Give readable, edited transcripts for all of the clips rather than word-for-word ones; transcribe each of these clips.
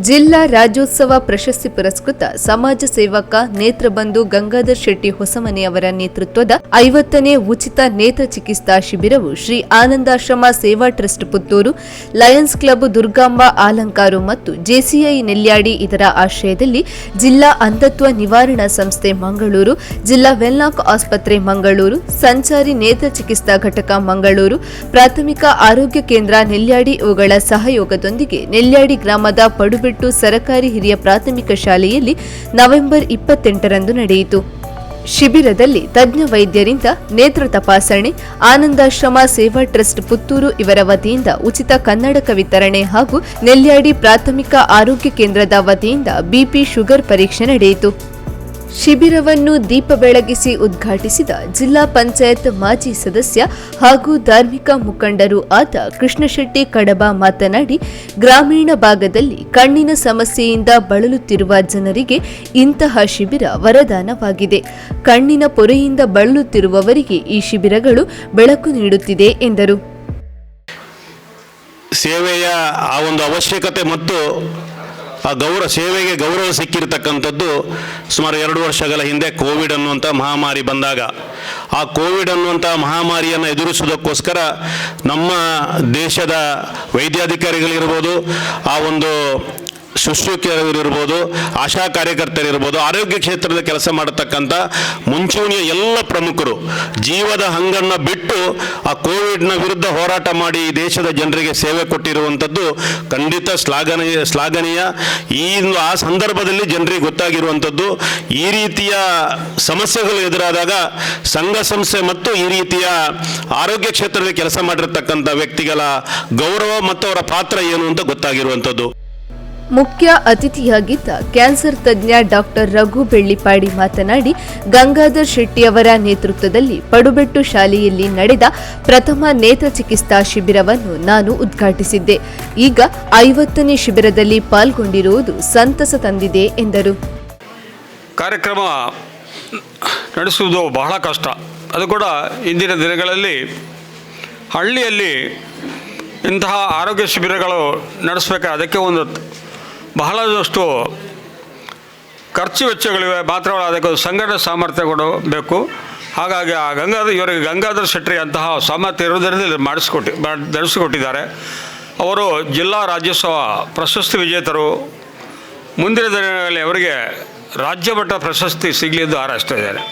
ಜಿಲ್ಲಾ ರಾಜ್ಯೋತ್ಸವ ಪ್ರಶಸ್ತಿ ಪುರಸ್ಕೃತ ಸಮಾಜ ಸೇವಕ ನೇತ್ರಬಂಧು ಗಂಗಾಧರ್ ಶೆಟ್ಟಿ ಹೊಸಮನೆಯವರ ನೇತೃತ್ವದ 50ನೇ ಉಚಿತ ನೇತ್ರ ಚಿಕಿತ್ಸಾ ಶಿಬಿರವು Shri Anandashrama Seva trust Puttur, Lions club Durgamba Alankaru ಮತ್ತು ಜೆಸಿಐ ನೆಲ್ಯಾಡಿ ಇದರ ಆಶ್ರಯದಲ್ಲಿ ಜಿಲ್ಲಾ ಅಂಧತ್ವ ನಿವಾರಣಾ ಸಂಸ್ಥೆ ಮಂಗಳೂರು, ಜಿಲ್ಲಾ ವೆಲ್ನಾಕ್ ಆಸ್ಪತ್ರೆ ಮಂಗಳೂರು, ಸಂಚಾರಿ ನೇತ್ರ ಚಿಕಿತ್ಸಾ ಘಟಕ ಮಂಗಳೂರು, ಪ್ರಾಥಮಿಕ ಆರೋಗ್ಯ ಕೇಂದ್ರ ನೆಲ್ಯಾಡಿ ಇವುಗಳ ಸಹಯೋಗದೊಂದಿಗೆ ನೆಲ್ಯಾಡಿ ಗ್ರಾಮದ ಪಡುಬಿಟ್ಟು ಸರಕಾರಿ ಹಿರಿಯ ಪ್ರಾಥಮಿಕ ಶಾಲೆಯಲ್ಲಿ ನವೆಂಬರ್ 28ರಂದು ನಡೆಯಿತು. ಶಿಬಿರದಲ್ಲಿ ತಜ್ಞ ವೈದ್ಯರಿಂದ ನೇತ್ರ ತಪಾಸಣೆ, ಆನಂದಾಶ್ರಮ ಸೇವಾ ಟ್ರಸ್ಟ್ ಪುತ್ತೂರು ಇವರ ವತಿಯಿಂದ ಉಚಿತ ಕನ್ನಡಕ ವಿತರಣೆ ಹಾಗೂ ನೆಲ್ಯಾಡಿ ಪ್ರಾಥಮಿಕ ಆರೋಗ್ಯ ಕೇಂದ್ರದ ವತಿಯಿಂದ ಬಿಪಿ ಶುಗರ್ ಪರೀಕ್ಷೆ ನಡೆಯಿತು. ಶಿಬಿರವನ್ನು ದೀಪ ಬೆಳಗಿಸಿ ಉದ್ಘಾಟಿಸಿದ ಜಿಲ್ಲಾ ಪಂಚಾಯತ್ ಮಾಜಿ ಸದಸ್ಯ ಹಾಗೂ ಧಾರ್ಮಿಕ ಮುಖಂಡರೂ ಆದ ಕೃಷ್ಣಶೆಟ್ಟಿ ಕಡಬ ಮಾತನಾಡಿ, ಗ್ರಾಮೀಣ ಭಾಗದಲ್ಲಿ ಕಣ್ಣಿನ ಸಮಸ್ಯೆಯಿಂದ ಬಳಲುತ್ತಿರುವ ಜನರಿಗೆ ಇಂತಹ ಶಿಬಿರ ವರದಾನವಾಗಿದೆ. ಕಣ್ಣಿನ ಪೊರೆಯಿಂದ ಬಳಲುತ್ತಿರುವವರಿಗೆ ಈ ಶಿಬಿರಗಳು ಬೆಳಕು ನೀಡುತ್ತಿದೆ ಎಂದರು. ಸೇವೆಯ ಆ ಒಂದು ಅವಶ್ಯಕತೆ ಮತ್ತು ಆ ಸೇವೆಗೆ ಗೌರವ ಸಿಕ್ಕಿರತಕ್ಕಂಥದ್ದು ಸುಮಾರು 2 ವರ್ಷಗಳ ಹಿಂದೆ ಕೋವಿಡ್ ಅನ್ನುವಂಥ ಮಹಾಮಾರಿ ಬಂದಾಗ, ಆ ಕೋವಿಡ್ ಅನ್ನುವಂಥ ಮಹಾಮಾರಿಯನ್ನು ಎದುರಿಸುವುದಕ್ಕೋಸ್ಕರ ನಮ್ಮ ದೇಶದ ವೈದ್ಯಾಧಿಕಾರಿಗಳಿರ್ಬೋದು, ಆ ಒಂದು ಶುಶ್ರೂಷಕರಿರ್ಬೋದು, ಆಶಾ ಕಾರ್ಯಕರ್ತರಿರ್ಬೋದು, ಆರೋಗ್ಯ ಕ್ಷೇತ್ರದ ಕೆಲಸ ಮಾಡತಕ್ಕಂಥ ಮುಂಚೂಣಿಯ ಎಲ್ಲ ಪ್ರಮುಖರು ಜೀವದ ಹಂಗನ್ನು ಬಿಟ್ಟು ಆ ಕೋವಿಡ್ನ ವಿರುದ್ಧ ಹೋರಾಟ ಮಾಡಿ ಈ ದೇಶದ ಜನರಿಗೆ ಸೇವೆ ಕೊಟ್ಟಿರುವಂಥದ್ದು ಖಂಡಿತ ಶ್ಲಾಘನೀಯ. ಆ ಸಂದರ್ಭದಲ್ಲಿ ಜನರಿಗೆ ಗೊತ್ತಾಗಿರುವಂಥದ್ದು ಈ ರೀತಿಯ ಸಮಸ್ಯೆಗಳು ಎದುರಾದಾಗ ಸಂಘ ಸಂಸ್ಥೆ ಮತ್ತು ಈ ರೀತಿಯ ಆರೋಗ್ಯ ಕ್ಷೇತ್ರದಲ್ಲಿ ಕೆಲಸ ಮಾಡಿರ್ತಕ್ಕಂಥ ವ್ಯಕ್ತಿಗಳ ಗೌರವ ಮತ್ತು ಅವರ ಪಾತ್ರ ಏನು ಅಂತ ಗೊತ್ತಾಗಿರುವಂಥದ್ದು. ಮುಖ್ಯ ಅತಿಥಿಯಾಗಿದ್ದ ಕ್ಯಾನ್ಸರ್ ತಜ್ಞ ಡಾಕ್ಟರ್ ರಘು ಬೆಳ್ಳಿಪಾಡಿ ಮಾತನಾಡಿ, ಗಂಗಾಧರ್ ಶೆಟ್ಟಿಯವರ ನೇತೃತ್ವದಲ್ಲಿ ಪಡುಬೆಟ್ಟು ಶಾಲೆಯಲ್ಲಿ ನಡೆದ ಪ್ರಥಮ ನೇತ್ರ ಚಿಕಿತ್ಸಾ ಶಿಬಿರವನ್ನು ನಾನು ಉದ್ಘಾಟಿಸಿದ್ದೆ. ಈಗ 50ನೇ ಶಿಬಿರದಲ್ಲಿ ಪಾಲ್ಗೊಂಡಿರುವುದು ಸಂತಸ ತಂದಿದೆ ಎಂದರು. ಕಾರ್ಯಕ್ರಮ ನಡೆಸುವುದು ಬಹಳ ಕಷ್ಟ. ಅದು ಕೂಡ ಇಂದಿನ ದಿನಗಳಲ್ಲಿ ಹಳ್ಳಿಯಲ್ಲಿ ಇಂತಹ ಆರೋಗ್ಯ ಶಿಬಿರಗಳು ನಡೆಸಬೇಕಾದ್ರೆ ಅದಕ್ಕೆ ಒಂದು ಬಹಳಷ್ಟು ಖರ್ಚು ವೆಚ್ಚಗಳಿವೆ. ಮಾತ್ರವಲ್ಲ, ಅದಕ್ಕೆ ಸಂಘಟನೆ ಸಾಮರ್ಥ್ಯಗಳು ಬೇಕು. ಹಾಗಾಗಿ ಇವರಿಗೆ ಗಂಗಾಧರ್ ಶೆಟ್ಟಿ ಅಂತಹ ಸಾಮರ್ಥ್ಯ ಇರುವುದರಿಂದ ನಡೆಸಿಕೊಟ್ಟಿದ್ದಾರೆ. ಅವರು ಜಿಲ್ಲಾ ರಾಜ್ಯೋತ್ಸವ ಪ್ರಶಸ್ತಿ ವಿಜೇತರು. ಮುಂದಿನ ದಿನಗಳಲ್ಲಿ ಅವರಿಗೆ ರಾಜ್ಯ ಮಟ್ಟ ಪ್ರಶಸ್ತಿ ಸಿಗಲಿ ಎಂದು ಹಾರೈಸ್ತಿದ್ದಾರೆ.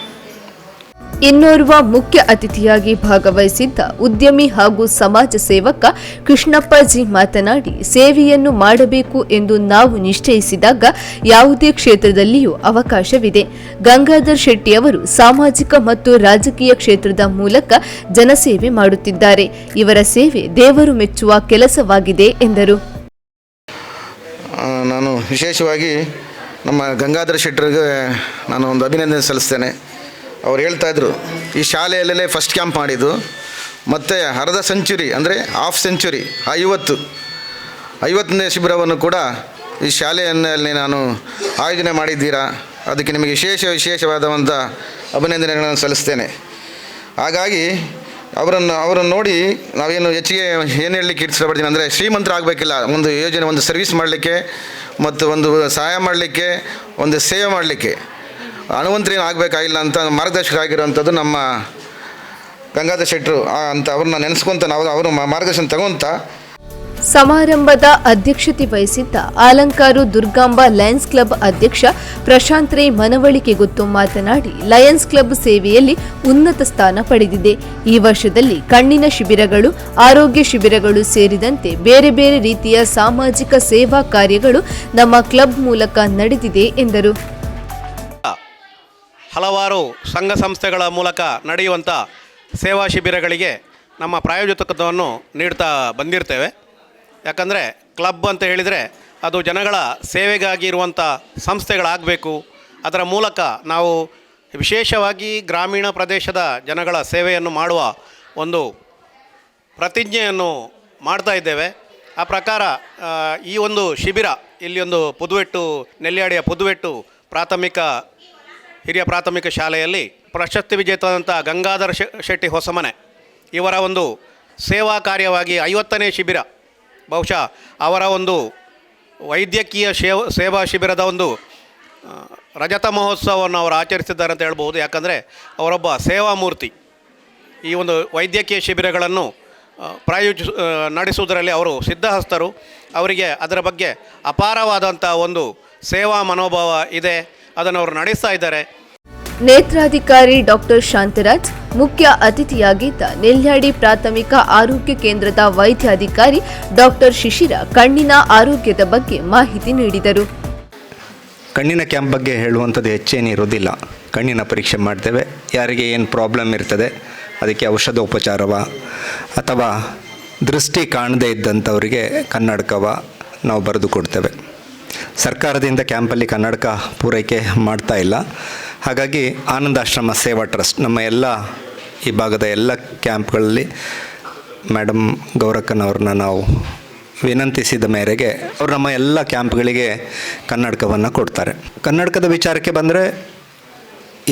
ಇನ್ನೋರ್ವ ಮುಖ್ಯ ಅತಿಥಿಯಾಗಿ ಭಾಗವಹಿಸಿದ್ದ ಉದ್ಯಮಿ ಹಾಗೂ ಸಮಾಜ ಸೇವಕ ಕೃಷ್ಣಪ್ಪ ಜಿ ಮಾತನಾಡಿ, ಸೇವೆಯನ್ನು ಮಾಡಬೇಕು ಎಂದು ನಾವು ನಿಶ್ಚಯಿಸಿದಾಗ ಯಾವುದೇ ಕ್ಷೇತ್ರದಲ್ಲಿಯೂ ಅವಕಾಶವಿದೆ. ಗಂಗಾಧರ್ ಶೆಟ್ಟಿಯವರು ಸಾಮಾಜಿಕ ಮತ್ತು ರಾಜಕೀಯ ಕ್ಷೇತ್ರದ ಮೂಲಕ ಜನಸೇವೆ ಮಾಡುತ್ತಿದ್ದಾರೆ. ಇವರ ಸೇವೆ ದೇವರು ಮೆಚ್ಚುವ ಕೆಲಸವಾಗಿದೆ ಎಂದರು. ನಾನು ವಿಶೇಷವಾಗಿ ನಮ್ಮ ಗಂಗಾಧರ್ ಶೆಟ್ಟರಿಗೆ ನಾನು ಒಂದು ಅಭಿನಂದನೆ ಸಲ್ಲಿಸ್ತೇನೆ. ಅವ್ರು ಹೇಳ್ತಾಯಿದ್ರು, ಈ ಶಾಲೆಯಲ್ಲೇ ಫಸ್ಟ್ ಕ್ಯಾಂಪ್ ಮಾಡಿದ್ದು, ಮತ್ತು ಅರ್ಧ ಸೆಂಚುರಿ ಅಂದರೆ ಹಾಫ್ ಸೆಂಚುರಿ 50ನೇ ಶಿಬಿರವನ್ನು ಕೂಡ ಈ ಶಾಲೆಯಲ್ಲಿ ನಾನು ಆಯೋಜನೆ ಮಾಡಿದ್ದೀರಾ. ಅದಕ್ಕೆ ನಿಮಗೆ ವಿಶೇಷವಾದಂಥ ಅಭಿನಂದನೆಗಳನ್ನು ಸಲ್ಲಿಸ್ತೇನೆ. ಹಾಗಾಗಿ ಅವರನ್ನು ನೋಡಿ ನಾವೇನು ಹೆಚ್ಚಿಗೆ ಏನು ಹೇಳಲಿಕ್ಕೆ ಇಷ್ಟಪಡ್ತೀನಿ ಅಂದರೆ, ಶ್ರೀಮಂತರಾಗಬೇಕಿಲ್ಲ, ಒಂದು ಯೋಜನೆ, ಒಂದು ಸರ್ವಿಸ್ ಮಾಡಲಿಕ್ಕೆ ಮತ್ತು ಒಂದು ಸಹಾಯ ಮಾಡಲಿಕ್ಕೆ, ಒಂದು ಸೇವೆ ಮಾಡಲಿಕ್ಕೆ ಹಣವಂತರೇನು ಆಗಬೇಕಾಗಿಲ್ಲ ಅಂತ ಮಾರ್ಗದರ್ಶಕರಾಗಿರುವಂಥದ್ದು ನಮ್ಮ ಗಂಗಾಧರ್ ಶೆಟ್ಟರು ಅಂತ ಅವ್ರನ್ನ ನೆನೆಸ್ಕೊಂತ ನಾವು ಅವರು ಮಾರ್ಗದರ್ಶನ ತಗೊಂತ. ಸಮಾರಂಭದ ಅಧ್ಯಕ್ಷತೆ ವಹಿಸಿದ್ದ ಆಲಂಕಾರು ದುರ್ಗಾಂಬ ಲಯನ್ಸ್ ಕ್ಲಬ್ ಅಧ್ಯಕ್ಷ ಪ್ರಶಾಂತ್ ರೈ ಮನವಳಿಕೆ ಗೊತ್ತು ಮಾತನಾಡಿ, ಲಯನ್ಸ್ ಕ್ಲಬ್ ಸೇವೆಯಲ್ಲಿ ಉನ್ನತ ಸ್ಥಾನ ಪಡೆದಿದೆ. ಈ ವರ್ಷದಲ್ಲಿ ಕಣ್ಣಿನ ಶಿಬಿರಗಳು, ಆರೋಗ್ಯ ಶಿಬಿರಗಳು ಸೇರಿದಂತೆ ಬೇರೆ ಬೇರೆ ರೀತಿಯ ಸಾಮಾಜಿಕ ಸೇವಾ ಕಾರ್ಯಗಳು ನಮ್ಮ ಕ್ಲಬ್ ಮೂಲಕ ನಡೆದಿದೆ ಎಂದರು. ಹಲವಾರು ಸಂಘ ಸಂಸ್ಥೆಗಳ ಮೂಲಕ ನಡೆಯುವಂಥ ಸೇವಾ ಶಿಬಿರಗಳಿಗೆ ನಮ್ಮ ಪ್ರಾಯೋಜಕತ್ವವನ್ನು ನೀಡ್ತಾ ಬಂದಿರ್ತೇವೆ. ಯಾಕಂದರೆ ಕ್ಲಬ್ ಅಂತ ಹೇಳಿದರೆ ಅದು ಜನಗಳ ಸೇವೆಗಾಗಿ ಇರುವಂಥ ಸಂಸ್ಥೆಗಳಾಗಬೇಕು. ಅದರ ಮೂಲಕ ನಾವು ವಿಶೇಷವಾಗಿ ಗ್ರಾಮೀಣ ಪ್ರದೇಶದ ಜನಗಳ ಸೇವೆಯನ್ನು ಮಾಡುವ ಒಂದು ಪ್ರತಿಜ್ಞೆಯನ್ನು ಮಾಡ್ತಾ ಇದ್ದೇವೆ. ಆ ಪ್ರಕಾರ ಈ ಒಂದು ಶಿಬಿರ ಇಲ್ಲಿ ಒಂದು ನೆಲ್ಯಾಡಿಯ ಪುದುವೆಟ್ಟು ಹಿರಿಯ ಪ್ರಾಥಮಿಕ ಶಾಲೆಯಲ್ಲಿ ಪ್ರಶಸ್ತಿ ವಿಜೇತರಾದಂಥ ಗಂಗಾಧರ್ ಶೆಟ್ಟಿ ಹೊಸಮನೆ ಇವರ ಒಂದು ಸೇವಾ ಕಾರ್ಯವಾಗಿ 50ನೇ ಶಿಬಿರ, ಬಹುಶಃ ಅವರ ಒಂದು ವೈದ್ಯಕೀಯ ಸೇವಾ ಶಿಬಿರದ ಒಂದು ರಜತ ಮಹೋತ್ಸವವನ್ನು ಅವರು ಆಚರಿಸಿದ್ದಾರೆ ಅಂತ ಹೇಳ್ಬೋದು. ಯಾಕಂದರೆ ಅವರೊಬ್ಬ ಸೇವಾಮೂರ್ತಿ. ಈ ಒಂದು ವೈದ್ಯಕೀಯ ಶಿಬಿರಗಳನ್ನು ನಡೆಸುವುದರಲ್ಲಿ ಅವರು ಸಿದ್ಧಹಸ್ತರು. ಅವರಿಗೆ ಅದರ ಬಗ್ಗೆ ಅಪಾರವಾದಂಥ ಒಂದು ಸೇವಾ ಮನೋಭಾವ ಇದೆ. ಅದನ್ನು ಅವರು ನಡೆಸ್ತಾ ಇದ್ದಾರೆ. ನೇತ್ರಾಧಿಕಾರಿ ಡಾಕ್ಟರ್ ಶಾಂತರಾಜ್ ಮುಖ್ಯ ಅತಿಥಿಯಾಗಿದ್ದ ನೆಲ್ಯಾಡಿ ಪ್ರಾಥಮಿಕ ಆರೋಗ್ಯ ಕೇಂದ್ರದ ವೈದ್ಯಾಧಿಕಾರಿ ಡಾಕ್ಟರ್ ಶಿಶಿರ ಕಣ್ಣಿನ ಆರೋಗ್ಯದ ಬಗ್ಗೆ ಮಾಹಿತಿ ನೀಡಿದರು. ಕಣ್ಣಿನ ಕ್ಯಾಂಪ್ ಬಗ್ಗೆ ಹೇಳುವಂಥದ್ದು ಹೆಚ್ಚೇನಿರೋದಿಲ್ಲ. ಕಣ್ಣಿನ ಪರೀಕ್ಷೆ ಮಾಡ್ತೇವೆ. ಯಾರಿಗೆ ಏನು ಪ್ರಾಬ್ಲಮ್ ಇರ್ತದೆ ಅದಕ್ಕೆ ಔಷಧೋಪಚಾರವ ಅಥವಾ ದೃಷ್ಟಿ ಕಾಣದೇ ಇದ್ದಂಥವರಿಗೆ ಕನ್ನಡಕವ ನಾವು ಬರೆದು ಕೊಡ್ತೇವೆ. ಸರ್ಕಾರದಿಂದ ಕ್ಯಾಂಪಲ್ಲಿ ಕನ್ನಡಕ ಪೂರೈಕೆ ಮಾಡ್ತಾ ಇಲ್ಲ. ಹಾಗಾಗಿ ಆನಂದಾಶ್ರಮ ಸೇವಾ ಟ್ರಸ್ಟ್ ನಮ್ಮ ಎಲ್ಲ ಈ ಭಾಗದ ಎಲ್ಲ ಕ್ಯಾಂಪ್ಗಳಲ್ಲಿ ಮೇಡಮ್ ಗೌರಕ್ಕನವ್ರನ್ನ ನಾವು ವಿನಂತಿಸಿದ ಮೇರೆಗೆ ಅವರು ನಮ್ಮ ಎಲ್ಲ ಕ್ಯಾಂಪ್ಗಳಿಗೆ ಕನ್ನಡಕವನ್ನು ಕೊಡ್ತಾರೆ. ಕನ್ನಡಕದ ವಿಚಾರಕ್ಕೆ ಬಂದರೆ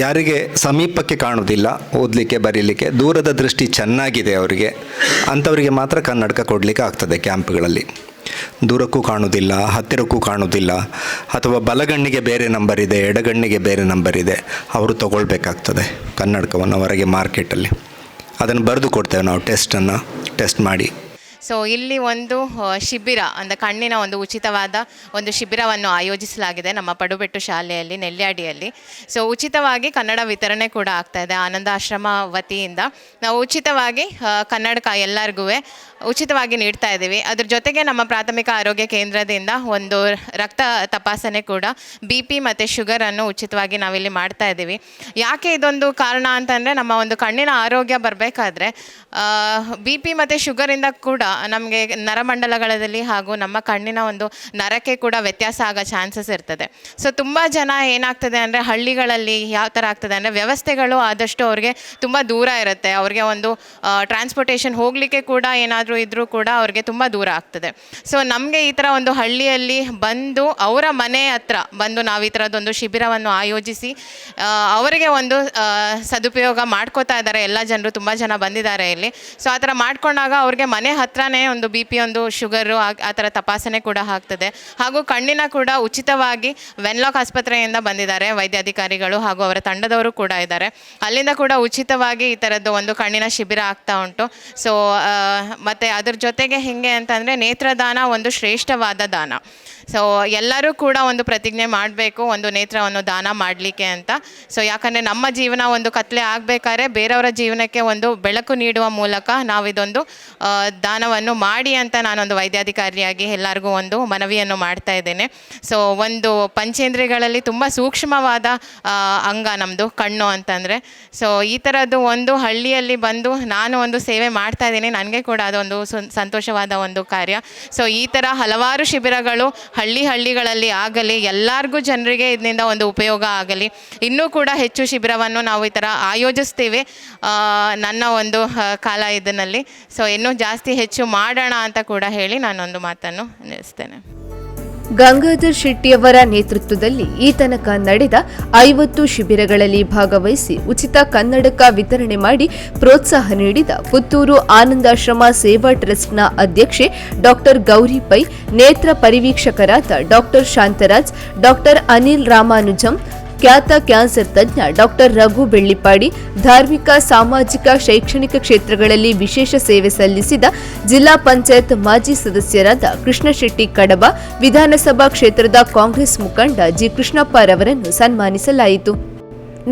ಯಾರಿಗೆ ಸಮೀಪಕ್ಕೆ ಕಾಣೋದಿಲ್ಲ, ಓದಲಿಕ್ಕೆ ಬರೀಲಿಕ್ಕೆ ದೂರದ ದೃಷ್ಟಿ ಚೆನ್ನಾಗಿದೆ ಅವರಿಗೆ, ಅಂಥವರಿಗೆ ಮಾತ್ರ ಕನ್ನಡಕ ಕೊಡಲಿಕ್ಕೆ ಆಗ್ತದೆ. ಕ್ಯಾಂಪ್ಗಳಲ್ಲಿ ದೂರಕ್ಕೂ ಕಾಣೋದಿಲ್ಲ, ಹತ್ತಿರಕ್ಕೂ ಕಾಣೋದಿಲ್ಲ, ಅಥವಾ ಬಲಗಣ್ಣಿಗೆ ಬೇರೆ ನಂಬರ್ ಇದೆ, ಎಡಗಣ್ಣಿಗೆ ಬೇರೆ ನಂಬರ್ ಇದೆ, ಅವರು ತಗೊಳ್ಬೇಕಾಗ್ತದೆ ಕನ್ನಡಕವನ್ನು ಹೊರಗೆ ಮಾರ್ಕೆಟಲ್ಲಿ. ಅದನ್ನು ಬರೆದು ಕೊಡ್ತೇವೆ ನಾವು ಟೆಸ್ಟ್ ಮಾಡಿ. ಸೊ ಇಲ್ಲಿ ಒಂದು ಶಿಬಿರ ಅಂದರೆ ಕಣ್ಣಿನ ಒಂದು ಉಚಿತವಾದ ಒಂದು ಶಿಬಿರವನ್ನು ಆಯೋಜಿಸಲಾಗಿದೆ ನಮ್ಮ ಪಡುಬೆಟ್ಟು ಶಾಲೆಯಲ್ಲಿ ನೆಲ್ಯಾಡಿಯಲ್ಲಿ. ಸೊ ಉಚಿತವಾಗಿ ಕನ್ನಡ ವಿತರಣೆ ಕೂಡ ಆಗ್ತಾಯಿದೆ. ಆನಂದಾಶ್ರಮ ವತಿಯಿಂದ ನಾವು ಉಚಿತವಾಗಿ ಕನ್ನಡಕ ಎಲ್ಲರಿಗೂ ಉಚಿತವಾಗಿ ನೀಡ್ತಾ ಇದ್ದೀವಿ. ಅದ್ರ ಜೊತೆಗೆ ನಮ್ಮ ಪ್ರಾಥಮಿಕ ಆರೋಗ್ಯ ಕೇಂದ್ರದಿಂದ ಒಂದು ರಕ್ತ ತಪಾಸಣೆ ಕೂಡ BP ಮತ್ತು ಶುಗರನ್ನು ಉಚಿತವಾಗಿ ನಾವಿಲ್ಲಿ ಮಾಡ್ತಾ ಇದ್ದೀವಿ. ಯಾಕೆ ಇದೊಂದು ಕಾರಣ ಅಂತಂದರೆ ನಮ್ಮ ಒಂದು ಕಣ್ಣಿನ ಆರೋಗ್ಯ ಬರಬೇಕಾದ್ರೆ BP ಮತ್ತು ಶುಗರಿಂದ ಕೂಡ ನಮಗೆ ನರಮಂಡಲಗಳಲ್ಲಿ ಹಾಗೂ ನಮ್ಮ ಕಣ್ಣಿನ ಒಂದು ನರಕ್ಕೆ ಕೂಡ ವ್ಯತ್ಯಾಸ ಆಗೋ ಚಾನ್ಸಸ್ ಇರ್ತದೆ. ಸೊ ತುಂಬ ಜನ ಏನಾಗ್ತದೆ ಅಂದರೆ ಹಳ್ಳಿಗಳಲ್ಲಿ ಯಾವ ಥರ ಆಗ್ತದೆ ಅಂದರೆ ವ್ಯವಸ್ಥೆಗಳು ಆದಷ್ಟು ಅವ್ರಿಗೆ ತುಂಬ ದೂರ ಇರುತ್ತೆ. ಅವ್ರಿಗೆ ಒಂದು ಟ್ರಾನ್ಸ್ಪೋರ್ಟೇಷನ್ ಹೋಗಲಿಕ್ಕೆ ಕೂಡ ಏನಾದರೂ ಇದ್ದರೂ ಕೂಡ ಅವ್ರಿಗೆ ತುಂಬ ದೂರ ಆಗ್ತದೆ. ಸೊ ನಮಗೆ ಈ ಥರ ಒಂದು ಹಳ್ಳಿಯಲ್ಲಿ ಬಂದು ಅವರ ಮನೆ ಹತ್ರ ಬಂದು ನಾವು ಈ ಥರದೊಂದು ಶಿಬಿರವನ್ನು ಆಯೋಜಿಸಿ ಅವರಿಗೆ ಒಂದು ಸದುಪಯೋಗ ಮಾಡ್ಕೋತಾ ಇದ್ದಾರೆ. ಎಲ್ಲ ಜನರು ತುಂಬ ಜನ ಬಂದಿದ್ದಾರೆ ಇಲ್ಲಿ. ಸೊ ಆ ಥರ ಮಾಡ್ಕೊಂಡಾಗ ಅವ್ರಿಗೆ ಮನೆ ಹತ್ರನೇ ಒಂದು BP ಒಂದು ಶುಗರು ಆ ಥರ ತಪಾಸಣೆ ಕೂಡ ಆಗ್ತದೆ. ಹಾಗೂ ಕಣ್ಣಿನ ಕೂಡ ಉಚಿತವಾಗಿ ವೆನ್ಲಾಕ್ ಆಸ್ಪತ್ರೆಯಿಂದ ಬಂದಿದ್ದಾರೆ ವೈದ್ಯಾಧಿಕಾರಿಗಳು ಹಾಗೂ ಅವರ ತಂಡದವರು ಕೂಡ ಇದ್ದಾರೆ. ಅಲ್ಲಿಂದ ಕೂಡ ಉಚಿತವಾಗಿ ಈ ಥರದ್ದು ಒಂದು ಕಣ್ಣಿನ ಶಿಬಿರ ಆಗ್ತಾ ಉಂಟು. ಸೊ ಮತ್ತು ಅದ್ರ ಜೊತೆಗೆ ಹೇಗೆ ಅಂತಂದರೆ ನೇತ್ರದಾನ ಒಂದು ಶ್ರೇಷ್ಠವಾದ ದಾನ. ಸೊ ಎಲ್ಲರೂ ಕೂಡ ಒಂದು ಪ್ರತಿಜ್ಞೆ ಮಾಡಬೇಕು ಒಂದು ನೇತ್ರವನ್ನು ದಾನ ಮಾಡಲಿಕ್ಕೆ ಅಂತ. ಸೊ ಯಾಕಂದರೆ ನಮ್ಮ ಜೀವನ ಒಂದು ಕತ್ಲೆ ಆಗಬೇಕಾದ್ರೆ ಬೇರೆಯವರ ಜೀವನಕ್ಕೆ ಒಂದು ಬೆಳಕು ನೀಡುವ ಮೂಲಕ ನಾವು ಇದೊಂದು ದಾನವನ್ನು ಮಾಡಿ ಅಂತ ನಾನೊಂದು ವೈದ್ಯಾಧಿಕಾರಿಯಾಗಿ ಎಲ್ಲರಿಗೂ ಒಂದು ಮನವಿಯನ್ನು ಮಾಡ್ತಾ ಇದ್ದೇನೆ. ಸೊ ಒಂದು ಪಂಚೇಂದ್ರಿಯಗಳಲ್ಲಿ ತುಂಬ ಸೂಕ್ಷ್ಮವಾದ ಅಂಗ ನಮ್ಮದು ಕಣ್ಣು ಅಂತಂದರೆ. ಸೊ ಈ ಥರದ್ದು ಒಂದು ಹಳ್ಳಿಯಲ್ಲಿ ಬಂದು ನಾನು ಒಂದು ಸೇವೆ ಮಾಡ್ತಾ ಇದ್ದೀನಿ. ನನಗೆ ಕೂಡ ಅದೊಂದು ಸಂತೋಷವಾದ ಒಂದು ಕಾರ್ಯ. ಸೊ ಈ ಥರ ಹಲವಾರು ಶಿಬಿರಗಳು ಹಳ್ಳಿಗಳಲ್ಲಿ ಆಗಲಿ, ಎಲ್ಲರಿಗೂ ಜನರಿಗೆ ಇದರಿಂದ ಒಂದು ಉಪಯೋಗ ಆಗಲಿ. ಇನ್ನೂ ಕೂಡ ಹೆಚ್ಚು ಶಿಬಿರವನ್ನು ನಾವು ಈ ಥರ ಆಯೋಜಿಸ್ತೀವಿ ನನ್ನ ಒಂದು ಕಾಲ ಇದರಲ್ಲಿ. ಸೊ ಇನ್ನೂ ಜಾಸ್ತಿ ಹೆಚ್ಚು ಮಾಡೋಣ ಅಂತ ಕೂಡ ಹೇಳಿ ನಾನೊಂದು ಮಾತನ್ನು ನಿಲ್ಲಿಸ್ತೇನೆ. ಗಂಗಾಧರ್ ಶೆಟ್ಟಿಯವರ ನೇತೃತ್ವದಲ್ಲಿ ಈ ತನಕ ನಡೆದ 50 ಶಿಬಿರಗಳಲ್ಲಿ ಭಾಗವಹಿಸಿ ಉಚಿತ ಕನ್ನಡಕ ವಿತರಣೆ ಮಾಡಿ ಪ್ರೋತ್ಸಾಹ ನೀಡಿದ ಪುತ್ತೂರು ಆನಂದಾಶ್ರಮ ಸೇವಾ ಟ್ರಸ್ಟ್ನ ಅಧ್ಯಕ್ಷೆ ಡಾಕ್ಟರ್ ಗೌರಿ ಪೈ, ನೇತ್ರ ಪರಿವೀಕ್ಷಕರಾದ ಡಾಕ್ಟರ್ ಶಾಂತರಾಜ್, ಡಾಕ್ಟರ್ ಅನಿಲ್ ರಾಮಾನುಜಂ, ಖ್ಯಾತ ಕ್ಯಾನ್ಸರ್ ತಜ್ಞ ಡಾಕ್ಟರ್ ರಘು ಬೆಳ್ಳಿಪಾಡಿ, ಧಾರ್ಮಿಕ, ಸಾಮಾಜಿಕ, ಶೈಕ್ಷಣಿಕ ಕ್ಷೇತ್ರಗಳಲ್ಲಿ ವಿಶೇಷ ಸೇವೆ ಸಲ್ಲಿಸಿದ ಜಿಲ್ಲಾ ಪಂಚಾಯತ್ ಮಾಜಿ ಸದಸ್ಯರಾದ ಕೃಷ್ಣಶೆಟ್ಟಿ ಕಡಬ, ವಿಧಾನಸಭಾ ಕ್ಷೇತ್ರದ ಕಾಂಗ್ರೆಸ್ ಮುಖಂಡ ಜಿ ಕೃಷ್ಣಪ್ಪರವರನ್ನು ಸನ್ಮಾನಿಸಲಾಯಿತು.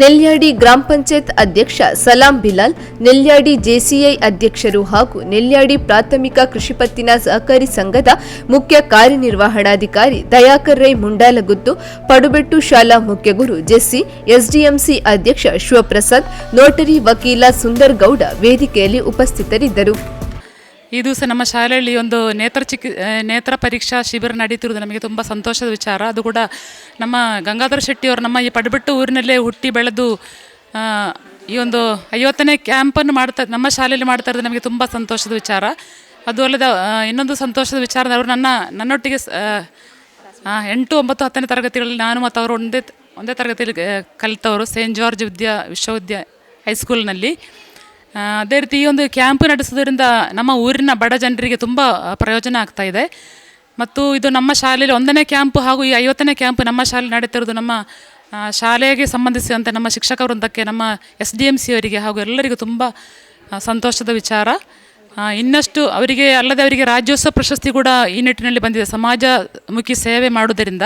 ನೆಲ್ಯಾಡಿ ಗ್ರಾಮ ಪಂಚಾಯತ್ ಅಧ್ಯಕ್ಷ ಸಲಾಂ ಬಿಲಾಲ್, ನೆಲ್ಯಾಡಿ ಜೆಸಿಐ ಅಧ್ಯಕ್ಷರು ಹಾಗೂ ನೆಲ್ಯಾಡಿ ಪ್ರಾಥಮಿಕ ಕೃಷಿ ಪತ್ತಿನ ಸಹಕಾರಿ ಸಂಘದ ಮುಖ್ಯ ಕಾರ್ಯನಿರ್ವಹಣಾಧಿಕಾರಿ ದಯಾಕರ್ ರೈ ಮುಂಡಾಲಗುತ್ತು, ಪಡುಬೆಟ್ಟು ಶಾಲಾ ಮುಖ್ಯ ಗುರು ಜೆಸ್ಸಿ, ಎಸ್ಡಿಎಂಸಿ ಅಧ್ಯಕ್ಷ ಶಿವಪ್ರಸಾದ್, ನೋಟರಿ ವಕೀಲ ಸುಂದರ್ ಗೌಡ ವೇದಿಕೆಯಲ್ಲಿ ಉಪಸ್ಥಿತರಿದ್ದರು. ಈ ದಿವಸ ನಮ್ಮ ಶಾಲೆಯಲ್ಲಿ ಒಂದು ನೇತ್ರ ಪರೀಕ್ಷಾ ಶಿಬಿರ ನಡೀತಿರುವುದು ನಮಗೆ ತುಂಬ ಸಂತೋಷದ ವಿಚಾರ. ಅದು ಕೂಡ ನಮ್ಮ ಗಂಗಾಧರ ಶೆಟ್ಟಿಯವರು ನಮ್ಮ ಈ ಪಡುಬೆಟ್ಟು ಊರಿನಲ್ಲೇ ಹುಟ್ಟಿ ಬೆಳೆದು ಈ ಒಂದು 50ನೇ ಕ್ಯಾಂಪನ್ನು ನಮ್ಮ ಶಾಲೆಯಲ್ಲಿ ಮಾಡ್ತಾ ಇರೋದು ನಮಗೆ ತುಂಬ ಸಂತೋಷದ ವಿಚಾರ. ಅದು ಅಲ್ಲದೆ ಇನ್ನೊಂದು ಸಂತೋಷದ ವಿಚಾರ, ಅವರು ನನ್ನೊಟ್ಟಿಗೆ 8, 9, 10ನೇ ತರಗತಿಗಳಲ್ಲಿ ನಾನು ಮತ್ತು ಅವರು ಒಂದೇ ತರಗತಿಯಲ್ಲಿ ಕಲಿತವರು ಸೇಂಟ್ ಜಾರ್ಜ್ ವಿಶ್ವವಿದ್ಯಾಲಯ ಹೈಸ್ಕೂಲ್ನಲ್ಲಿ. ಅದೇ ರೀತಿ ಈ ಒಂದು ಕ್ಯಾಂಪ್ ನಡೆಸೋದ್ರಿಂದ ನಮ್ಮ ಊರಿನ ಬಡ ಜನರಿಗೆ ತುಂಬ ಪ್ರಯೋಜನ ಆಗ್ತಾಯಿದೆ. ಮತ್ತು ಇದು ನಮ್ಮ ಶಾಲೆಯಲ್ಲಿ 1ನೇ ಕ್ಯಾಂಪು ಹಾಗೂ ಈ 50ನೇ ಕ್ಯಾಂಪು ನಮ್ಮ ಶಾಲೆ ನಡೀತಿರೋದು ನಮ್ಮ ಶಾಲೆಗೆ ಸಂಬಂಧಿಸಿದಂತೆ ನಮ್ಮ ಶಿಕ್ಷಕ ವೃಂದಕ್ಕೆ, ನಮ್ಮ SDMC ಅವರಿಗೆ ಹಾಗೂ ಎಲ್ಲರಿಗೂ ತುಂಬ ಸಂತೋಷದ ವಿಚಾರ. ಇನ್ನಷ್ಟು ಅವರಿಗೆ ಅಲ್ಲದೆ ಅವರಿಗೆ ರಾಜ್ಯೋತ್ಸವ ಪ್ರಶಸ್ತಿ ಕೂಡ ಈ ನಿಟ್ಟಿನಲ್ಲಿ ಬಂದಿದೆ. ಸಮಾಜಮುಖಿ ಸೇವೆ ಮಾಡುವುದರಿಂದ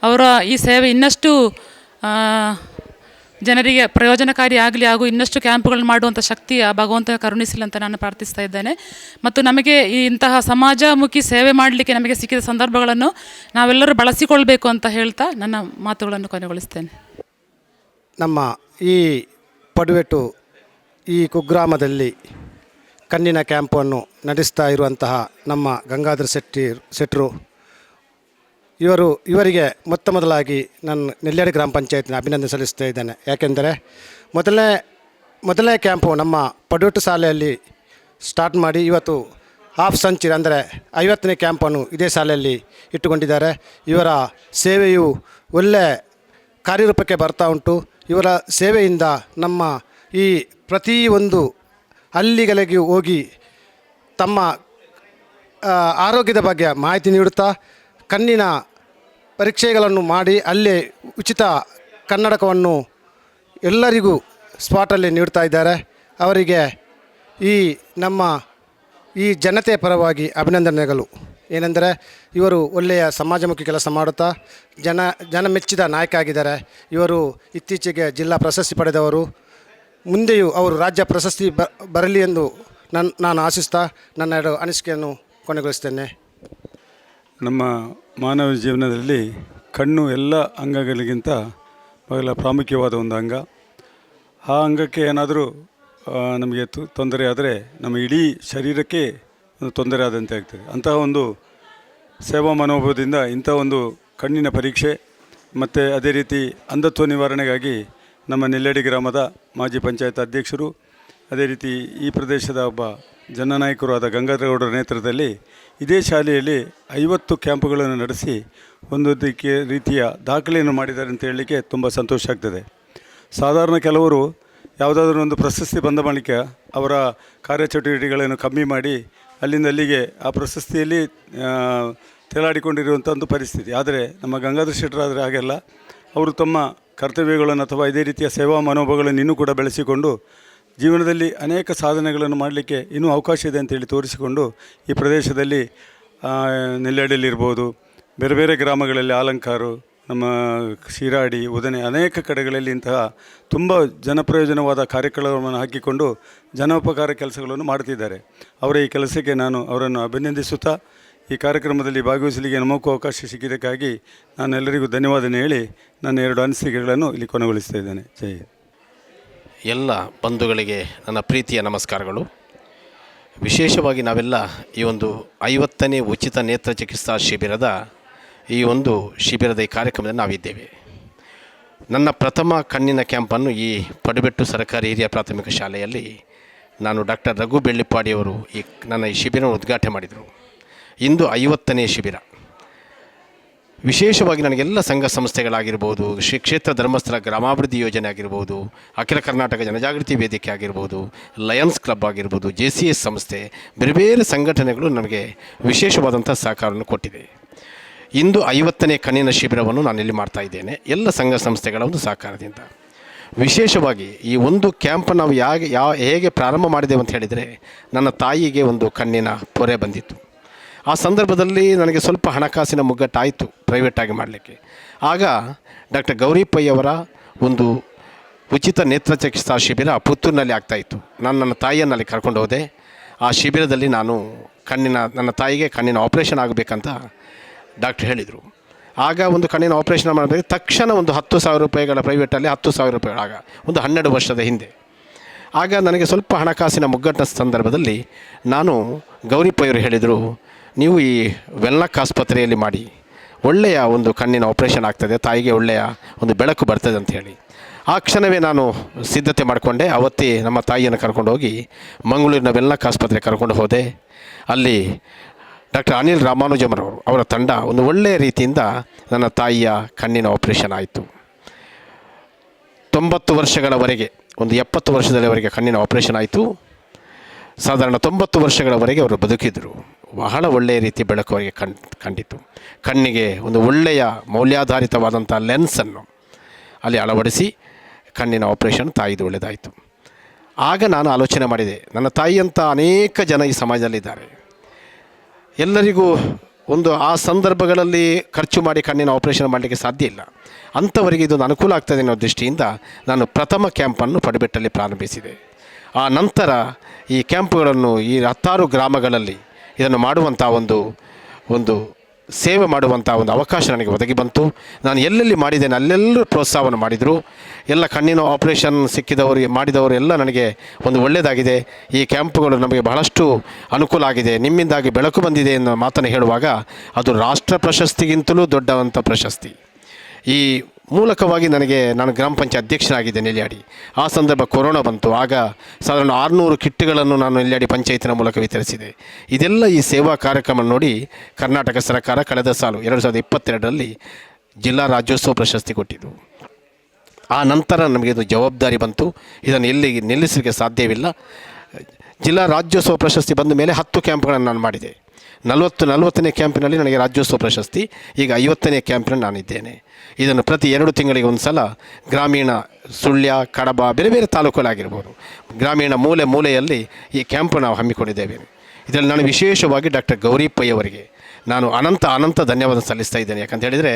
ಅವರ ಈ ಸೇವೆ ಇನ್ನಷ್ಟು ಜನರಿಗೆ ಪ್ರಯೋಜನಕಾರಿ ಆಗಲಿ ಹಾಗೂ ಇನ್ನಷ್ಟು ಕ್ಯಾಂಪುಗಳನ್ನು ಮಾಡುವಂಥ ಶಕ್ತಿ ಆ ಭಗವಂತ ಕರುಣಿಸಲಿ ಅಂತ ನಾನು ಪ್ರಾರ್ಥಿಸ್ತಾ ಇದ್ದೇನೆ. ಮತ್ತು ನಮಗೆ ಇಂತಹ ಸಮಾಜಮುಖಿ ಸೇವೆ ಮಾಡಲಿಕ್ಕೆ ನಮಗೆ ಸಿಕ್ಕಿದ ಸಂದರ್ಭಗಳನ್ನು ನಾವೆಲ್ಲರೂ ಬಳಸಿಕೊಳ್ಬೇಕು ಅಂತ ಹೇಳ್ತಾ ನನ್ನ ಮಾತುಗಳನ್ನು ಕೊನೆಗೊಳಿಸ್ತೇನೆ. ನಮ್ಮ ಈ ಪಡುವೆಟ್ಟು ಈ ಕುಗ್ರಾಮದಲ್ಲಿ ಕಣ್ಣಿನ ಕ್ಯಾಂಪನ್ನು ನಡೆಸ್ತಾ ಇರುವಂತಹ ನಮ್ಮ ಗಂಗಾಧರ ಶೆಟ್ಟರು ಇವರಿಗೆ ಮೊದಲಾಗಿ ನಾನು ನೆಲ್ಯಾಡಿ ಗ್ರಾಮ ಪಂಚಾಯತ್ನ ಅಭಿನಂದನೆ ಸಲ್ಲಿಸ್ತಾ ಇದ್ದೇನೆ. ಯಾಕೆಂದರೆ ಮೊದಲನೇ ಕ್ಯಾಂಪು ನಮ್ಮ ಪಡುವೆಟ್ಟು ಶಾಲೆಯಲ್ಲಿ ಸ್ಟಾರ್ಟ್ ಮಾಡಿ ಇವತ್ತು ಹಾಫ್ ಸೆಂಚುರಿ ಅಂದರೆ 50ನೇ ಕ್ಯಾಂಪನ್ನು ಇದೇ ಶಾಲೆಯಲ್ಲಿ ಇಟ್ಟುಕೊಂಡಿದ್ದಾರೆ. ಇವರ ಸೇವೆಯು ಒಳ್ಳೆ ಕಾರ್ಯರೂಪಕ್ಕೆ ಬರ್ತಾ ಉಂಟು. ಇವರ ಸೇವೆಯಿಂದ ನಮ್ಮ ಈ ಪ್ರತಿಯೊಂದು ಹಳ್ಳಿಗಳಿಗೆ ಹೋಗಿ ತಮ್ಮ ಆರೋಗ್ಯದ ಬಗ್ಗೆ ಮಾಹಿತಿ ನೀಡುತ್ತಾ ಕಣ್ಣಿನ ಪರೀಕ್ಷೆಗಳನ್ನು ಮಾಡಿ ಅಲ್ಲೇ ಉಚಿತ ಕನ್ನಡಕವನ್ನು ಎಲ್ಲರಿಗೂ ಸ್ಪಾಟಲ್ಲಿ ನೀಡ್ತಾ ಇದ್ದಾರೆ. ಅವರಿಗೆ ನಮ್ಮ ಈ ಜನತೆ ಪರವಾಗಿ ಅಭಿನಂದನೆಗಳು. ಏನೆಂದರೆ ಇವರು ಒಳ್ಳೆಯ ಸಮಾಜಮುಖಿ ಕೆಲಸ ಮಾಡುತ್ತಾ ಜನ ಮೆಚ್ಚಿದ ನಾಯಕ ಆಗಿದ್ದಾರೆ. ಇವರು ಇತ್ತೀಚೆಗೆ ಜಿಲ್ಲಾ ಪ್ರಶಸ್ತಿ ಪಡೆದವರು. ಮುಂದೆಯೂ ಅವರು ರಾಜ್ಯ ಪ್ರಶಸ್ತಿ ಬರಲಿ ಎಂದು ನಾನು ಆಶಿಸ್ತಾ ನನ್ನ 2 ಅನಿಸಿಕೆಯನ್ನು ಕೊನೆಗೊಳಿಸ್ತೇನೆ. ನಮ್ಮ ಮಾನವ ಜೀವನದಲ್ಲಿ ಕಣ್ಣು ಎಲ್ಲ ಅಂಗಗಳಿಗಿಂತ ಬಹಳ ಪ್ರಾಮುಖ್ಯವಾದ ಒಂದು ಅಂಗ. ಆ ಅಂಗಕ್ಕೆ ಏನಾದರೂ ನಮಗೆ ತೊಂದರೆ ಆದರೆ ನಮ್ಮ ಇಡೀ ಶರೀರಕ್ಕೆ ಒಂದು ತೊಂದರೆ ಆದಂತೆ ಆಗ್ತದೆ. ಅಂತಹ ಒಂದು ಸೇವಾ ಮನೋಭಾವದಿಂದ ಇಂಥ ಒಂದು ಕಣ್ಣಿನ ಪರೀಕ್ಷೆ ಮತ್ತು ಅದೇ ರೀತಿ ಅಂಧತ್ವ ನಿವಾರಣೆಗಾಗಿ ನಮ್ಮ ನೆಲ್ಯಾಡಿ ಗ್ರಾಮದ ಮಾಜಿ ಪಂಚಾಯತ್ ಅಧ್ಯಕ್ಷರು, ಅದೇ ರೀತಿ ಈ ಪ್ರದೇಶದ ಒಬ್ಬ ಜನನಾಯಕರು ಆದ ಗಂಗಾಧರ ಗೌಡರ ನೇತೃತ್ವದಲ್ಲಿ ಇದೇ ಶಾಲೆಯಲ್ಲಿ 50 ಕ್ಯಾಂಪುಗಳನ್ನು ನಡೆಸಿ ಒಂದು ರೀತಿಯ ದಾಖಲೆಯನ್ನು ಮಾಡಿದ್ದಾರೆ ಅಂತ ಹೇಳಲಿಕ್ಕೆ ತುಂಬ ಸಂತೋಷ ಆಗ್ತದೆ. ಸಾಧಾರಣ ಕೆಲವರು ಯಾವುದಾದ್ರೂ ಒಂದು ಪ್ರಶಸ್ತಿ ಬಂದ ಬಳಿಕ ಅವರ ಕಾರ್ಯಚಟುವಟಿಕೆಗಳನ್ನು ಕಮ್ಮಿ ಮಾಡಿ ಅಲ್ಲಿಂದ ಅಲ್ಲಿಗೆ ಆ ಪ್ರಶಸ್ತಿಯಲ್ಲಿ ತೇಲಾಡಿಕೊಂಡಿರುವಂಥ ಒಂದು ಪರಿಸ್ಥಿತಿ. ಆದರೆ ನಮ್ಮ ಗಂಗಾಧರ ಶೆಟ್ಟರಾದರೆ ಹಾಗೆಲ್ಲ ಅವರು ತಮ್ಮ ಕರ್ತವ್ಯಗಳನ್ನು ಅಥವಾ ಇದೇ ರೀತಿಯ ಸೇವಾ ಮನೋಭಾವಗಳನ್ನು ಇನ್ನೂ ಕೂಡ ಬೆಳೆಸಿಕೊಂಡು ಜೀವನದಲ್ಲಿ ಅನೇಕ ಸಾಧನೆಗಳನ್ನು ಮಾಡಲಿಕ್ಕೆ ಇನ್ನೂ ಅವಕಾಶ ಇದೆ ಅಂತೇಳಿ ತೋರಿಸಿಕೊಂಡು ಈ ಪ್ರದೇಶದಲ್ಲಿ ನೆಲ್ಯಾಡಿಯಲ್ಲಿರ್ಬೋದು, ಬೇರೆ ಬೇರೆ ಗ್ರಾಮಗಳಲ್ಲಿ ಆಲಂಕಾರು, ನಮ್ಮ ಶಿರಾಡಿ, ಉದನೆ ಅನೇಕ ಕಡೆಗಳಲ್ಲಿ ಇಂತಹ ತುಂಬ ಜನಪ್ರಯೋಜನವಾದ ಕಾರ್ಯಕ್ರಮವನ್ನು ಹಾಕಿಕೊಂಡು ಜನೋಪಕಾರ ಕೆಲಸಗಳನ್ನು ಮಾಡ್ತಿದ್ದಾರೆ. ಅವರ ಈ ಕೆಲಸಕ್ಕೆ ನಾನು ಅವರನ್ನು ಅಭಿನಂದಿಸುತ್ತಾ ಈ ಕಾರ್ಯಕ್ರಮದಲ್ಲಿ ಭಾಗವಹಿಸಲಿಕ್ಕೆ ನಮಗೂ ಅವಕಾಶ ಸಿಕ್ಕಿದ್ದಕ್ಕಾಗಿ ನಾನು ಎಲ್ಲರಿಗೂ ಧನ್ಯವಾದ ಹೇಳಿ ನನ್ನ 2 ಅನಿಸಿಕೆಗಳನ್ನು ಇಲ್ಲಿ ಕೊನೆಗೊಳಿಸ್ತಾ ಇದ್ದೇನೆ. ಜೈ ಹಿಂದ್. ಎಲ್ಲ ಬಂಧುಗಳಿಗೆ ನನ್ನ ಪ್ರೀತಿಯ ನಮಸ್ಕಾರಗಳು. ವಿಶೇಷವಾಗಿ ನಾವೆಲ್ಲ ಈ ಒಂದು 50ನೇ ಉಚಿತ ನೇತ್ರ ಚಿಕಿತ್ಸಾ ಶಿಬಿರದ ಈ ಕಾರ್ಯಕ್ರಮದಲ್ಲಿ ನಾವಿದ್ದೇವೆ. ನನ್ನ ಪ್ರಥಮ ಕಣ್ಣಿನ ಕ್ಯಾಂಪನ್ನು ಈ ಪಡುಬೆಟ್ಟು ಸರ್ಕಾರಿ ಹಿರಿಯ ಪ್ರಾಥಮಿಕ ಶಾಲೆಯಲ್ಲಿ ನಾನು ಡಾಕ್ಟರ್ ರಘು ಬೆಳ್ಳಿಪ್ಪಾಡಿಯವರು ನನ್ನ ಈ ಶಿಬಿರವನ್ನು ಉದ್ಘಾಟನೆ ಮಾಡಿದರು. ಇಂದು 50ನೇ ಶಿಬಿರ. ವಿಶೇಷವಾಗಿ ನನಗೆಲ್ಲ ಸಂಘ ಸಂಸ್ಥೆಗಳಾಗಿರ್ಬೋದು, ಶ್ರೀ ಕ್ಷೇತ್ರ ಧರ್ಮಸ್ಥಳ ಗ್ರಾಮಾಭಿವೃದ್ಧಿ ಯೋಜನೆ ಆಗಿರ್ಬೋದು, ಅಖಿಲ ಕರ್ನಾಟಕ ಜನಜಾಗೃತಿ ವೇದಿಕೆ ಆಗಿರ್ಬೋದು, ಲಯನ್ಸ್ ಕ್ಲಬ್ ಆಗಿರ್ಬೋದು, JCS ಸಂಸ್ಥೆ, ಬೇರೆ ಬೇರೆ ಸಂಘಟನೆಗಳು ನನಗೆ ವಿಶೇಷವಾದಂಥ ಸಹಕಾರವನ್ನು ಕೊಟ್ಟಿದೆ. ಇಂದು 50ನೇ ಕಣ್ಣಿನ ಶಿಬಿರವನ್ನು ನಾನಿಲ್ಲಿ ಮಾಡ್ತಾಯಿದ್ದೇನೆ, ಎಲ್ಲ ಸಂಘ ಸಂಸ್ಥೆಗಳ ಒಂದು ಸಹಕಾರದಿಂದ. ವಿಶೇಷವಾಗಿ ಈ ಒಂದು ಕ್ಯಾಂಪ್ ನಾವು ಹೇಗೆ ಪ್ರಾರಂಭ ಮಾಡಿದೆವು ಅಂತ ಹೇಳಿದರೆ, ನನ್ನ ತಾಯಿಗೆ ಒಂದು ಕಣ್ಣಿನ ಪೊರೆ ಬಂದಿತ್ತು. ಆ ಸಂದರ್ಭದಲ್ಲಿ ನನಗೆ ಸ್ವಲ್ಪ ಹಣಕಾಸಿನ ಮುಗ್ಗಟ್ಟಾಯಿತು ಪ್ರೈವೇಟಾಗಿ ಮಾಡಲಿಕ್ಕೆ. ಆಗ ಡಾಕ್ಟರ್ ಗೌರಿ ಪೈ ಅವರ ಒಂದು ಉಚಿತ ನೇತ್ರ ಚಿಕಿತ್ಸಾ ಶಿಬಿರ ಪುತ್ತೂರಿನಲ್ಲಿ ಆಗ್ತಾಯಿತ್ತು. ನಾನು ನನ್ನ ತಾಯಿಯನ್ನು ಅಲ್ಲಿ ಕರ್ಕೊಂಡು ಹೋದೆ. ಆ ಶಿಬಿರದಲ್ಲಿ ನಾನು ನನ್ನ ತಾಯಿಗೆ ಕಣ್ಣಿನ ಆಪ್ರೇಷನ್ ಆಗಬೇಕಂತ ಡಾಕ್ಟ್ರ್ ಹೇಳಿದರು. ಆಗ ಒಂದು ಕಣ್ಣಿನ ಆಪ್ರೇಷನ್ ಮಾಡಬೇಕು ತಕ್ಷಣ ಒಂದು 10,000 ರೂಪಾಯಿಗಳ ಪ್ರೈವೇಟಲ್ಲಿ 10,000 ರೂಪಾಯಿಗಳು, ಆಗ ಒಂದು 12 ವರ್ಷದ ಹಿಂದೆ. ಆಗ ನನಗೆ ಸ್ವಲ್ಪ ಹಣಕಾಸಿನ ಮುಗ್ಗಟ್ಟಿನ ಸಂದರ್ಭದಲ್ಲಿ ಗೌರಿ ಪೈ ಅವರು ಹೇಳಿದರು, ನೀವು ಈ ವೆಲ್ನಕ್ ಆಸ್ಪತ್ರೆಯಲ್ಲಿ ಮಾಡಿ, ಒಳ್ಳೆಯ ಒಂದು ಕಣ್ಣಿನ ಆಪ್ರೇಷನ್ ಆಗ್ತದೆ, ತಾಯಿಗೆ ಒಳ್ಳೆಯ ಒಂದು ಬೆಳಕು ಬರ್ತದೆ ಅಂತ ಹೇಳಿ. ಆ ಕ್ಷಣವೇ ನಾನು ಸಿದ್ಧತೆ ಮಾಡಿಕೊಂಡೆ. ಅವತ್ತೇ ನಮ್ಮ ತಾಯಿಯನ್ನು ಕರ್ಕೊಂಡು ಹೋಗಿ ಮಂಗಳೂರಿನ ವೆಲ್ನಕ್ ಆಸ್ಪತ್ರೆ ಕರ್ಕೊಂಡು ಹೋದೆ. ಅಲ್ಲಿ ಡಾಕ್ಟರ್ ಅನಿಲ್ ರಾಮಾನುಜಮರವರು ಅವರ ತಂಡ ಒಂದು ಒಳ್ಳೆಯ ರೀತಿಯಿಂದ ನನ್ನ ತಾಯಿಯ ಕಣ್ಣಿನ ಆಪ್ರೇಷನ್ ಆಯಿತು. 90 ವರ್ಷಗಳವರೆಗೆ, ಒಂದು 70 ವರ್ಷದವರೆಗೆ ಕಣ್ಣಿನ ಆಪ್ರೇಷನ್ ಆಯಿತು. ಸಾಧಾರಣ 90 ವರ್ಷಗಳವರೆಗೆ ಅವರು ಬದುಕಿದರು. ಬಹಳ ಒಳ್ಳೆಯ ರೀತಿ ಬೆಳಕು ಅವರಿಗೆ ಕಂಡಿತು. ಕಣ್ಣಿಗೆ ಒಂದು ಒಳ್ಳೆಯ ಮೌಲ್ಯಾಧಾರಿತವಾದಂಥ ಲೆನ್ಸನ್ನು ಅಲ್ಲಿ ಅಳವಡಿಸಿ ಕಣ್ಣಿನ ಆಪರೇಷನ್ ತಾಯಿದು ಒಳ್ಳೆಯದಾಯಿತು. ಆಗ ನಾನು ಆಲೋಚನೆ ಮಾಡಿದೆ, ನನ್ನ ತಾಯಿಯಂಥ ಅನೇಕ ಜನ ಈ ಸಮಾಜದಲ್ಲಿದ್ದಾರೆ, ಎಲ್ಲರಿಗೂ ಒಂದು ಆ ಸಂದರ್ಭಗಳಲ್ಲಿ ಖರ್ಚು ಮಾಡಿ ಕಣ್ಣಿನ ಆಪರೇಷನ್ ಮಾಡಲಿಕ್ಕೆ ಸಾಧ್ಯ ಇಲ್ಲ. ಅಂಥವರಿಗೆ ಇದೊಂದು ಅನುಕೂಲ ಆಗ್ತದೆ ಅನ್ನೋ ದೃಷ್ಟಿಯಿಂದ ನಾನು ಪ್ರಥಮ ಕ್ಯಾಂಪನ್ನು ಪಡುಬೆಟ್ಟಲ್ಲಿ ಪ್ರಾರಂಭಿಸಿದೆ. ಆ ನಂತರ ಈ ಕ್ಯಾಂಪುಗಳನ್ನು ಈ 10 ಗ್ರಾಮಗಳಲ್ಲಿ ಇದನ್ನು ಮಾಡುವಂಥ ಒಂದು ಸೇವೆ ಮಾಡುವಂಥ ಒಂದು ಅವಕಾಶ ನನಗೆ ಒದಗಿ ಬಂತು. ನಾನು ಎಲ್ಲೆಲ್ಲಿ ಮಾಡಿದ್ದೇನೆ ಅಲ್ಲೆಲ್ಲರೂ ಪ್ರೋತ್ಸಾಹವನ್ನು ಮಾಡಿದರು. ಎಲ್ಲ ಕಣ್ಣಿನ ಆಪರೇಷನ್ ಸಿಕ್ಕಿದವರು ಮಾಡಿದವರು ಎಲ್ಲ ನನಗೆ ಒಂದು ಒಳ್ಳೆಯದಾಗಿದೆ, ಈ ಕ್ಯಾಂಪುಗಳು ನಮಗೆ ಬಹಳಷ್ಟು ಅನುಕೂಲ ಆಗಿದೆ, ನಿಮ್ಮಿಂದಾಗಿ ಬೆಳಕು ಬಂದಿದೆ ಅನ್ನೋ ಮಾತನ್ನು ಹೇಳುವಾಗ ಅದು ರಾಷ್ಟ್ರ ಪ್ರಶಸ್ತಿಗಿಂತಲೂ ದೊಡ್ಡವಂಥ ಪ್ರಶಸ್ತಿ. ಈ ಮೂಲಕವಾಗಿ ನಾನು ಗ್ರಾಮ ಪಂಚಾಯತ್ ಅಧ್ಯಕ್ಷನಾಗಿದ್ದೆ ನೆಲ್ಯಾಡಿ. ಆ ಸಂದರ್ಭ ಕೊರೋನಾ ಬಂತು. ಆಗ ಸಾಧಾರಣ 600 ಕಿಟ್ಗಳನ್ನು ನಾನು ನೆಲ್ಯಾಡಿ ಪಂಚಾಯತಿನ ಮೂಲಕ ವಿತರಿಸಿದೆ. ಇದೆಲ್ಲ ಈ ಸೇವಾ ಕಾರ್ಯಕ್ರಮ ನೋಡಿ ಕರ್ನಾಟಕ ಸರ್ಕಾರ ಕಳೆದ ಸಾಲು 2022ರಲ್ಲಿ ಜಿಲ್ಲಾ ರಾಜ್ಯೋತ್ಸವ ಪ್ರಶಸ್ತಿ ಕೊಟ್ಟಿದ್ದು. ಆ ನಂತರ ನಮಗೆ ಇದು ಜವಾಬ್ದಾರಿ ಬಂತು, ಇದನ್ನು ಎಲ್ಲಿಗೆ ನಿಲ್ಲಿಸಲಿಕ್ಕೆ ಸಾಧ್ಯವಿಲ್ಲ. ಜಿಲ್ಲಾ ರಾಜ್ಯೋತ್ಸವ ಪ್ರಶಸ್ತಿ ಬಂದ ಮೇಲೆ 10 ಕ್ಯಾಂಪ್ಗಳನ್ನು ನಾನು ಮಾಡಿದೆ. 40ನೇ ಕ್ಯಾಂಪಿನಲ್ಲಿ ನನಗೆ ರಾಜ್ಯೋತ್ಸವ ಪ್ರಶಸ್ತಿ, ಈಗ 50ನೇ ಕ್ಯಾಂಪಿನಲ್ಲಿ ನಾನಿದ್ದೇನೆ. ಇದನ್ನು ಪ್ರತಿ 2 ತಿಂಗಳಿಗೆ ಒಂದು ಸಲ ಗ್ರಾಮೀಣ ಸುಳ್ಯ, ಕಡಬ, ಬೇರೆ ಬೇರೆ ತಾಲೂಕುಗಳಾಗಿರ್ಬೋದು, ಗ್ರಾಮೀಣ ಮೂಲೆಯಲ್ಲಿ ಈ ಕ್ಯಾಂಪು ನಾವು ಹಮ್ಮಿಕೊಂಡಿದ್ದೇವೆ. ಇದರಲ್ಲಿ ನಾನು ವಿಶೇಷವಾಗಿ ಡಾಕ್ಟರ್ ಗೌರಿ ಪೈ ಅವರಿಗೆ ನಾನು ಅನಂತ ಧನ್ಯವಾದ ಸಲ್ಲಿಸ್ತಾ ಇದ್ದೇನೆ. ಯಾಕಂತ ಹೇಳಿದರೆ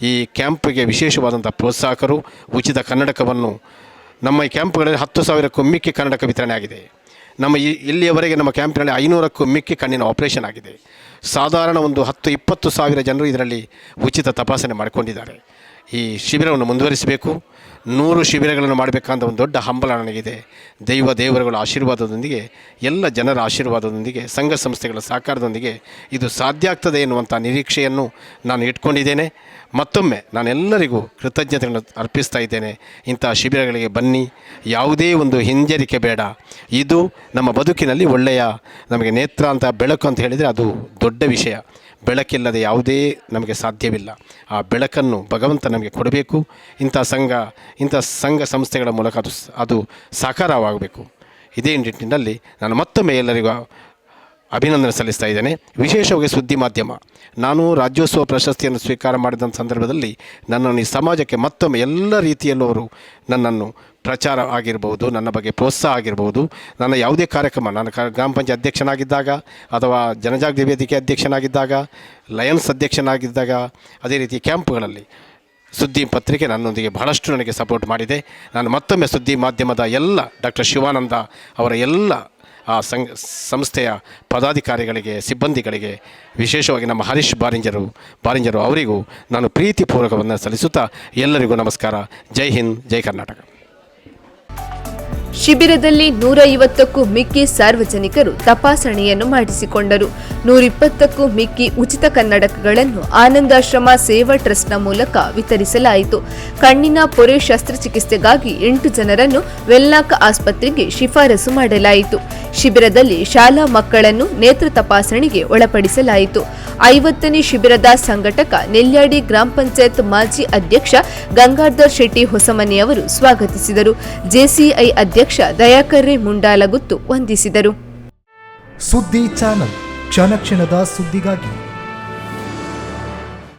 ಈ ಕ್ಯಾಂಪಿಗೆ ವಿಶೇಷವಾದಂಥ ಪ್ರೋತ್ಸಾಹಕರು. ಉಚಿತ ಕನ್ನಡಕವನ್ನು ನಮ್ಮ ಈ ಕ್ಯಾಂಪ್ಗಳಲ್ಲಿ 10,000ಕ್ಕೂ ಮಿಕ್ಕಿ ಕನ್ನಡಕ ವಿತರಣೆ ಆಗಿದೆ. ಇಲ್ಲಿಯವರೆಗೆ ನಮ್ಮ ಕ್ಯಾಂಪಿನಲ್ಲಿ 500ಕ್ಕೂ ಮಿಕ್ಕಿ ಕಣ್ಣಿನ ಆಪರೇಷನ್ ಆಗಿದೆ. ಸಾಧಾರಣ ಒಂದು 10-20 ಸಾವಿರ ಜನರು ಇದರಲ್ಲಿ ಉಚಿತ ತಪಾಸಣೆ ಮಾಡಿಕೊಂಡಿದ್ದಾರೆ. ಈ ಶಿಬಿರವನ್ನು ಮುಂದುವರಿಸಬೇಕು, 100 ಶಿಬಿರಗಳನ್ನು ಮಾಡಬೇಕಂತ ಒಂದು ದೊಡ್ಡ ಹಂಬಲ ನನಗಿದೆ. ದೇವರುಗಳ ಆಶೀರ್ವಾದದೊಂದಿಗೆ, ಎಲ್ಲ ಜನರ ಆಶೀರ್ವಾದದೊಂದಿಗೆ, ಸಂಘ ಸಂಸ್ಥೆಗಳ ಸಹಕಾರದೊಂದಿಗೆ ಇದು ಸಾಧ್ಯ ಆಗ್ತದೆ ಎನ್ನುವಂಥ ನಿರೀಕ್ಷೆಯನ್ನು ನಾನು ಇಟ್ಕೊಂಡಿದ್ದೇನೆ. ಮತ್ತೊಮ್ಮೆ ನಾನೆಲ್ಲರಿಗೂ ಕೃತಜ್ಞತೆಗಳನ್ನು ಅರ್ಪಿಸ್ತಾ ಇದ್ದೇನೆ. ಇಂಥ ಶಿಬಿರಗಳಿಗೆ ಬನ್ನಿ, ಯಾವುದೇ ಒಂದು ಹಿಂಜರಿಕೆ ಬೇಡ. ಇದು ನಮ್ಮ ಬದುಕಿನಲ್ಲಿ ಒಳ್ಳೆಯ ನಮಗೆ ನೇತ್ರ ಅಂತ ಬೆಳಕು ಅಂತ ಹೇಳಿದರೆ ಅದು ದೊಡ್ಡ ವಿಷಯ. ಬೆಳಕಿಲ್ಲದೆ ಯಾವುದೇ ನಮಗೆ ಸಾಧ್ಯವಿಲ್ಲ. ಆ ಬೆಳಕನ್ನು ಭಗವಂತ ನಮಗೆ ಕೊಡಬೇಕು. ಇಂಥ ಸಂಘ ಸಂಸ್ಥೆಗಳ ಮೂಲಕ ಅದು ಸಾಕಾರವಾಗಬೇಕು. ಇದೇ ನಿಟ್ಟಿನಲ್ಲಿ ನಾನು ಮತ್ತೊಮ್ಮೆ ಎಲ್ಲರಿಗೂ ಅಭಿನಂದನೆ ಸಲ್ಲಿಸ್ತಾ ಇದ್ದೇನೆ. ವಿಶೇಷವಾಗಿ ಸುದ್ದಿ ಮಾಧ್ಯಮ, ನಾನು ರಾಜ್ಯೋತ್ಸವ ಪ್ರಶಸ್ತಿಯನ್ನು ಸ್ವೀಕಾರ ಮಾಡಿದಂಥ ಸಂದರ್ಭದಲ್ಲಿ ನನ್ನನ್ನು ಈ ಸಮಾಜಕ್ಕೆ ಮತ್ತೊಮ್ಮೆ ಎಲ್ಲ ರೀತಿಯಲ್ಲೂ ಅವರು ನನ್ನನ್ನು ಪ್ರಚಾರ ಆಗಿರ್ಬೋದು, ನನ್ನ ಬಗ್ಗೆ ಪ್ರೋತ್ಸಾಹ ಆಗಿರ್ಬೋದು, ನನ್ನ ಯಾವುದೇ ಕಾರ್ಯಕ್ರಮ, ನಾನು ಗ್ರಾಮ ಪಂಚಾಯತ್ ಅಧ್ಯಕ್ಷನಾಗಿದ್ದಾಗ ಅಥವಾ ಜನಜಾಗೃತಿ ವೇದಿಕೆ ಅಧ್ಯಕ್ಷನಾಗಿದ್ದಾಗ, ಲಯನ್ಸ್ ಅಧ್ಯಕ್ಷನಾಗಿದ್ದಾಗ, ಅದೇ ರೀತಿ ಕ್ಯಾಂಪ್ಗಳಲ್ಲಿ ಸುದ್ದಿ ಪತ್ರಿಕೆ ನನ್ನೊಂದಿಗೆ ಬಹಳಷ್ಟು ನನಗೆ ಸಪೋರ್ಟ್ ಮಾಡಿದೆ. ನಾನು ಮತ್ತೊಮ್ಮೆ ಸುದ್ದಿ ಮಾಧ್ಯಮದ ಎಲ್ಲ ಡಾಕ್ಟರ್ ಶಿವಾನಂದ ಅವರ ಎಲ್ಲ ಆ ಸಂಸ್ಥೆಯ ಪದಾಧಿಕಾರಿಗಳಿಗೆ, ಸಿಬ್ಬಂದಿಗಳಿಗೆ, ವಿಶೇಷವಾಗಿ ನಮ್ಮ ಹರೀಶ್ ಬಾರಿಂಜರು ಅವರಿಗೂ ನಾನು ಪ್ರೀತಿಪೂರ್ವಕವನ್ನು ಸಲ್ಲಿಸುತ್ತಾ ಎಲ್ಲರಿಗೂ ನಮಸ್ಕಾರ. ಜೈ ಹಿಂದ್, ಜೈ ಕರ್ನಾಟಕ. ಶಿಬಿರದಲ್ಲಿ 150ಕ್ಕೂ ಮಿಕ್ಕಿ ಸಾರ್ವಜನಿಕರು ತಪಾಸಣೆಯನ್ನು ಮಾಡಿಸಿಕೊಂಡರು. 120ಕ್ಕೂ ಮಿಕ್ಕಿ ಉಚಿತ ಕನ್ನಡಕಗಳನ್ನು ಆನಂದಾಶ್ರಮ ಸೇವಾ ಟ್ರಸ್ಟ್ನ ಮೂಲಕ ವಿತರಿಸಲಾಯಿತು. ಕಣ್ಣಿನ ಪೊರೆ ಶಸ್ತ್ರಚಿಕಿತ್ಸೆಗಾಗಿ 8 ಜನರನ್ನು ವೆಲ್ನಾಕ್ ಆಸ್ಪತ್ರೆಗೆ ಶಿಫಾರಸು ಮಾಡಲಾಯಿತು. ಶಿಬಿರದಲ್ಲಿ ಶಾಲಾ ಮಕ್ಕಳನ್ನು ನೇತ್ರ ತಪಾಸಣೆಗೆ ಒಳಪಡಿಸಲಾಯಿತು. 50ನೇ ಶಿಬಿರದ ಸಂಘಟಕ ನೆಲ್ಯಾಡಿ ಗ್ರಾಮ ಪಂಚಾಯತ್ ಮಾಜಿ ಅಧ್ಯಕ್ಷ ಗಂಗಾಧರ್ ಶೆಟ್ಟಿ ಹೊಸಮನಿ ಅವರು ಸ್ವಾಗತಿಸಿದರು. ಜೆಸಿಐ ಅಧ್ಯಕ್ಷ ದಯಾಕರ್ ಮುಂಡಾಲಗುತ್ತು ವಂದಿಸಿದರು. ಸುದ್ದಿ ಚಾನಲ್, ಕ್ಷಣ ಕ್ಷಣದ ಸುದ್ದಿಗಾಗಿ